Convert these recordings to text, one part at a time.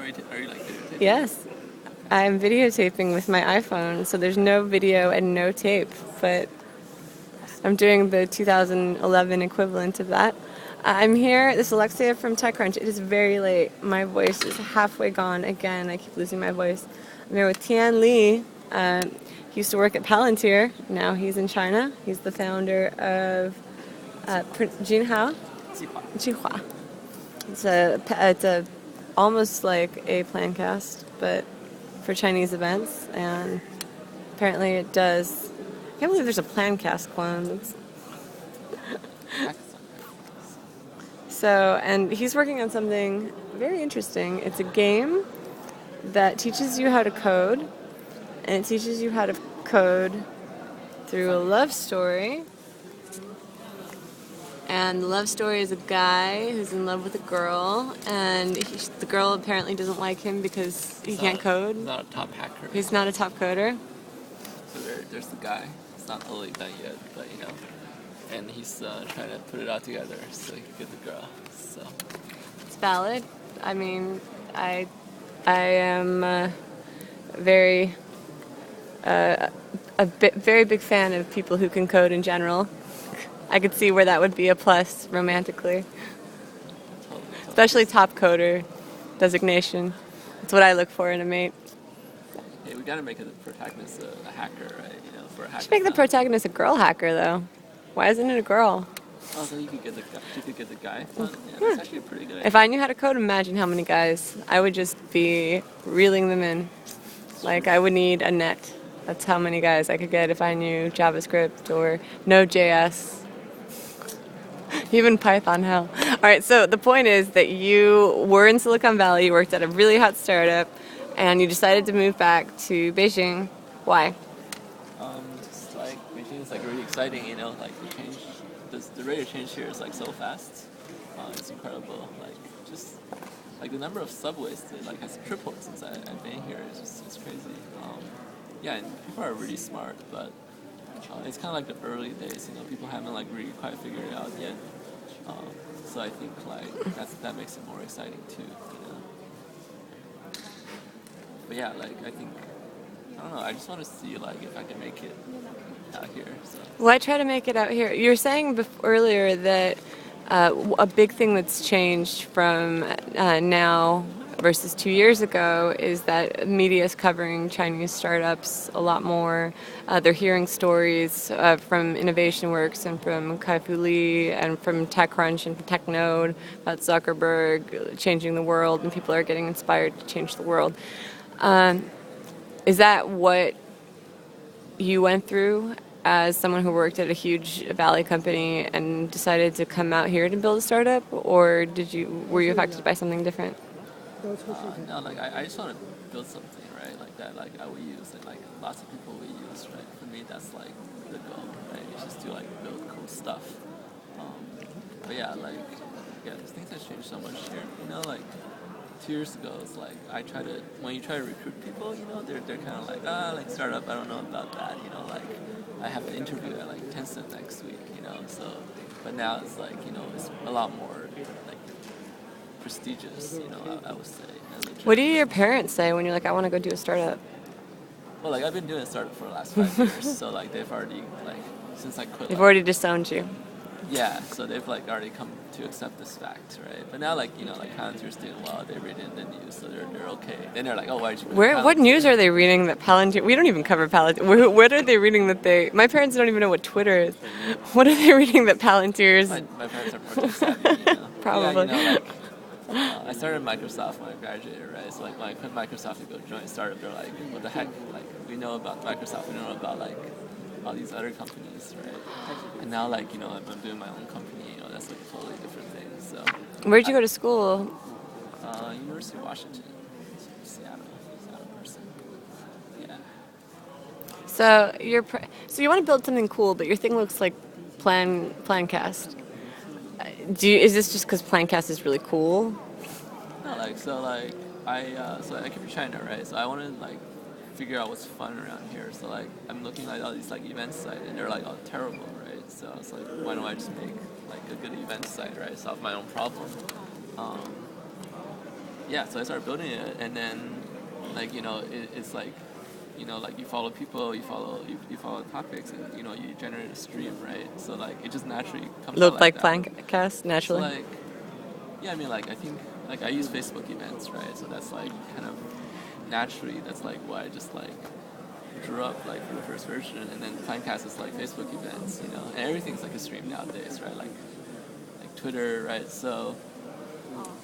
Are you like videotaping? Yes. I'm videotaping with my iPhone, so there's no video and no tape, but I'm doing the 2011 equivalent of that. I'm here. This is Alexia from TechCrunch. It is very late. My voice is halfway gone again. I keep losing my voice. I'm here with Tian Li. He used to work at Palantir. Now he's in China. He's the founder of Jinhao. Jinhua. It's almost like a plancast, but for Chinese events, and apparently it does. I can't believe there's a plancast clone. So, and he's working on something very interesting. It's a game that teaches you how to code, and it teaches you how to code through a love story. And the love story is a guy who's in love with a girl, and the girl apparently doesn't like him because he can't code. He's not a top hacker. He's not a top coder. So there's the guy. It's not totally done yet, but and he's trying to put it all together so he can get the girl. So It's valid. I mean, I am very very big fan of people who can code in general. I could see where that would be a plus romantically. totally. Especially top coder designation. That's what I look for in a mate. Hey, we gotta make the protagonist a hacker, right? For a hacker. Should make the protagonist a girl hacker though. Why isn't it a girl? Oh, so you could get the guy. Fun. Yeah, that's actually a pretty good idea. If I knew how to code, imagine how many guys. I would just be reeling them in. Like I would need a net. That's how many guys I could get if I knew JavaScript or Node.js. Even Python, hell. All right, so the point is that you were in Silicon Valley, you worked at a really hot startup, and you decided to move back to Beijing. Why? Just like Beijing is like really exciting, like the change, the rate of change here is like so fast. It's incredible. Like just like the number of subways that like has tripled since I've been here. It's crazy. Yeah, and people are really smart, but it's kind of like the early days. People haven't like really quite figured it out yet. So I think like that makes it more exciting too. But yeah, like I think I don't know. I just want to see like if I can make it out here. So. Well, I try to make it out here. You were saying earlier that a big thing that's changed from now versus 2 years ago is that media is covering Chinese startups a lot more. They're hearing stories from Innovation Works and from Kai-Fu Lee and from TechCrunch and from TechNode about Zuckerberg changing the world, and people are getting inspired to change the world. Is that what you went through as someone who worked at a huge Valley company and decided to come out here to build a startup, or were you affected by something different? No, like I just want to build something, right? Like that, like I will use, and like lots of people will use, right? For me, that's like the goal, right? It's just to like build cool stuff. But yeah, things have changed so much here. Like 2 years ago, it's like when you try to recruit people, they're kind of like startup, I don't know about that, like I have an interview at like Tencent next week, so, but now it's like, it's a lot more like prestigious, I would say. What do your parents say when you're like, I want to go do a startup? Well, like I've been doing a startup for the last 5 years, so like they've already like since I quit. They've already disowned you. Yeah, so they've like already come to accept this fact, right? But now like like Palantir's doing well, they read it in the news, so they're okay. Then they're like, oh, why did you? What news are they reading that Palantir? We don't even cover Palantir. What are they reading that they? My parents don't even know what Twitter is. What are they reading that Palantir's? My parents are more savvy, Probably. Yeah, I started Microsoft when I graduated, right? So like when I quit Microsoft to go join a startup, they're like, what the heck? Like we know about Microsoft, we don't know about like all these other companies, right? And now like I'm doing my own company, that's like a totally different thing. So Where'd you go to school? University of Washington, Seattle person. Yeah. So you want to build something cool, but your thing looks like Plancast. Is this just because Plancast is really cool? No, I came from China, right? So I want to like figure out what's fun around here. So like I'm looking at all these like event sites, and they're like all terrible, right? So it's like, why don't I just make like a good event site, right? Solve my own problem. yeah, so I started building it, and then like it's like like you follow people, you follow topics, and you generate a stream, right? So like it just naturally comes out Looked like like that. Plancast So naturally. like yeah, I mean like I think like I use Facebook events, right? So that's like kind of naturally that's like why I just like drew up like for the first version, and then Plancast is like Facebook events, and everything's like a stream nowadays, right? Like Twitter, right? So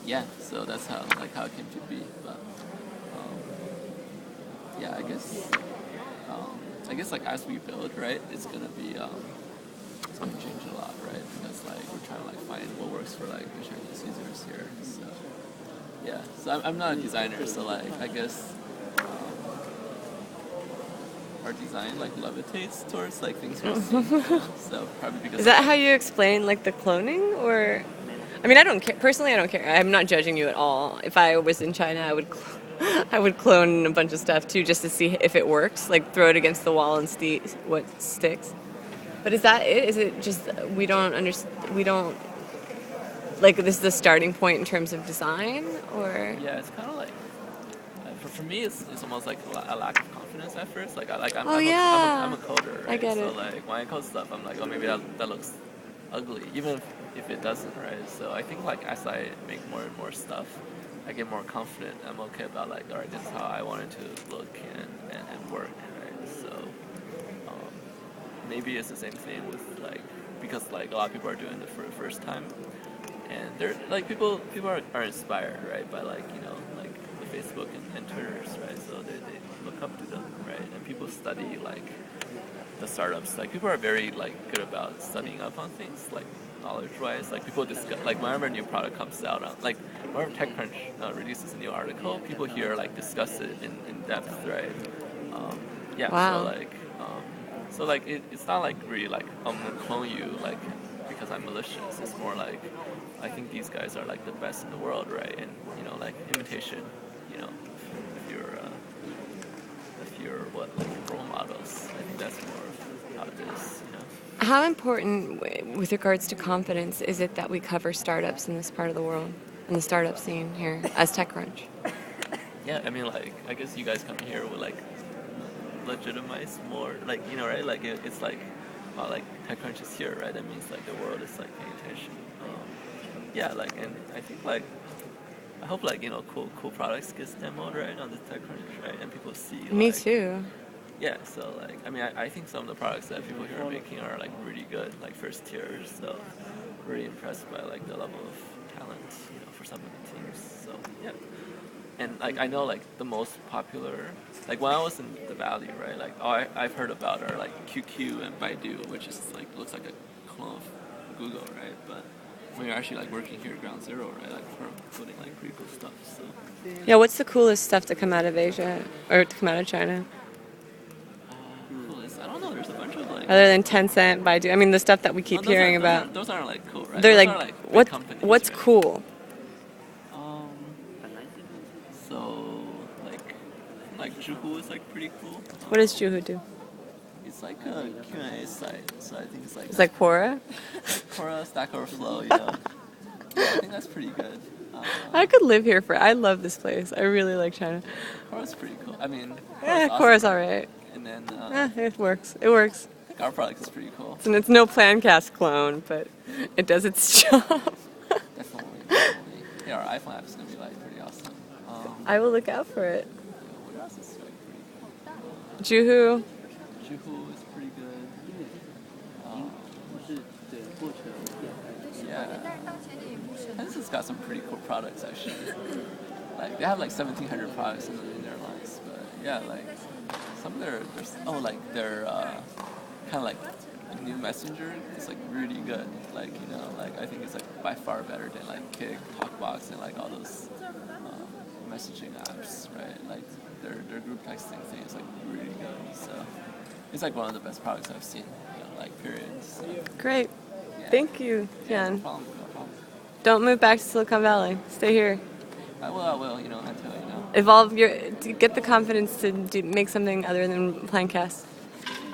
yeah, so that's how it came to be. But um, yeah, I guess like as we build, right, it's gonna change a lot, right? Because like we're trying to like find what works for like the Chinese users here. So yeah, so I'm not a designer, so like I guess our design like levitates towards like things we're seeing. So probably because Is that how you explain like the cloning, or? I mean, I don't care. Personally, I don't care. I'm not judging you at all. If I was in China, I would, I would clone a bunch of stuff too, just to see if it works. Like throw it against the wall and see what sticks. But is that it? Is it just we don't understand? We don't like this is the starting point in terms of design, or? yeah, it's kind of like for me, it's almost like a lack of confidence at first. Like I'm Oh I'm a yeah, coder, right? I get So it. like when I code stuff, I'm like, oh, maybe that looks ugly, even if it doesn't, right? So I think like as I make more and more stuff, I get more confident. I'm okay about like, all right, this is how I want it to look and work, right? So um, maybe it's the same thing with like because like a lot of people are doing it for the first time, and they're like people are inspired, right, by like like the Facebook and Twitters, right? So they look up to them, right? And people study like the startups. Like people are very like good about studying up on things, like knowledge-wise. Like people discuss, like whenever a new product comes out, like whenever TechCrunch releases a new article, people here like discuss it in depth, right? Yeah. Wow. So like it's not like really like I'm gonna clone you like because I'm malicious. It's more like I think these guys are like the best in the world, right? And like imitation, if you're what like role models, I think that's more of how it is, How important, with regards to confidence, is it that we cover startups in this part of the world, in the startup scene here as TechCrunch? Yeah, I mean like I guess you guys come here with like legitimize more, like right? Like it's like like TechCrunch is here, right? That means like the world is like paying attention. Yeah, like and I think like I hope like cool products gets demoed right on the TechCrunch, right? And people see. Me Like, too. yeah, so like I mean I think some of the products that people here are making are like really good, like first tiers. So really impressed by like the level of talent, for some of the teams. So yeah. And like I know like the most popular, like when I was in the Valley, right? Like I've heard about are like QQ and Baidu, which is like looks like a clone of Google, right? But when you're actually like working here at Ground Zero, right? Like we're building like pretty cool stuff. So Yeah, what's the coolest stuff to come out of Asia or to come out of China? coolest. I don't know. There's a bunch of like. Other than Tencent, Baidu. I mean, the stuff that we keep hearing about. Those aren't like cool, right? They're Those like, are like big companies. what's right? cool? Um, so like Zhihu is like pretty cool. What does Juhu do? It's like a Q&A site, so I think it's like It's like Quora? Quora, Stack Overflow, Yeah, I think that's pretty good. I could live here I love this place. I really like China. Quora's pretty cool. I mean, Quora's alright. And then It works. It works. I think our product is pretty cool. And it's no Plancast clone, but it does its job. Definitely. Yeah, our iPhone app is gonna be like pretty awesome. I will look out for it. What else is like pretty cool? Juhu. Zhihu is pretty good. Yeah. Tencent's got some pretty cool products actually. Like they have like 1,700 products in their lines, but yeah, like some of their their kind of like new messenger is like really good. Like like I think it's like by far better than like Kik, Talkbox, and like all those messaging apps, right? Like their group texting thing is like really good. So it's like one of the best products I've seen. Like period. So, Great. yeah. Thank you, Yeah, Tian. no problem. Don't move back to Silicon Valley. Stay here. I will. Until Evolve to get the confidence to make something other than Plancast.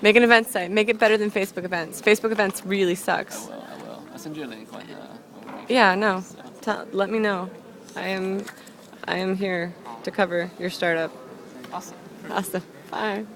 Make an event site. Make it better than Facebook events. Facebook events really sucks. I will. I'll send you a link when we make Yeah, it. no. So. Let me know. I am I am here to cover your startup. Awesome. Awesome. Bye.